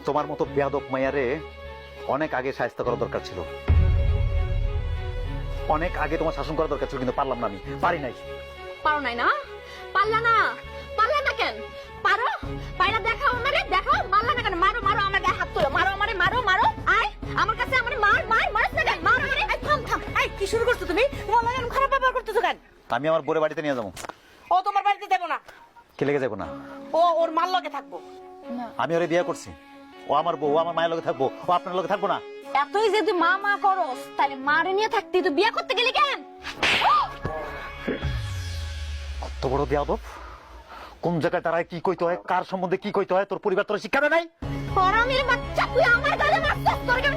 তোমার মতো বেয়াদব মাইয়ারে অনেক আগে শায়েস্তা করা দরকার ছিল, অনেক আগে তোমার শাসন করা দরকার ছিল, কিন্তু পারলাম না, আমি পারি নাই। পারো নাই না? পারলা না? পারলা না কেন? পারো, পাইরা দেখাও আমারে, দেখাও। মারলা না কেন? মারো মারো, আমার গায়ে হাত তোলো, মারো আমারে, মারো মারো। আয় আমার কাছে আমারে মার মার, মারছ না কেন? মার আমারে। এই থাম থাম, এই কি শুরু করছো তুমি? তোমার লাগে খারাপ ব্যবহার করতেছো কেন? আমি আমার বোরে বাড়িতে নিয়ে যাবো। ও তোমার বাড়িতে দেবো না। কে লেগে যাবো না? ও ওর মার লগে থাকবো। আমি ওরে বিয়ে করছি, ও আমার বউ, ও আমার মায়ের লগে থাকবো, ও আপনার লগে থাকবো না। এতই যদি মা মা করস, তাহলে মারে নিয়ে থাকতি, তুই বিয়ে করতে গেলি কেন? কত বড় বেয়াদব! কোন জায়গায় তারা কি কইতে হয়, কার সম্বন্ধে কি কইতে হয়, তোর পরিবার তোর শিক্ষা দেয় নাই? হারামির বাচ্চা, তুই আমার গালে মারছিস, তোর কি আমি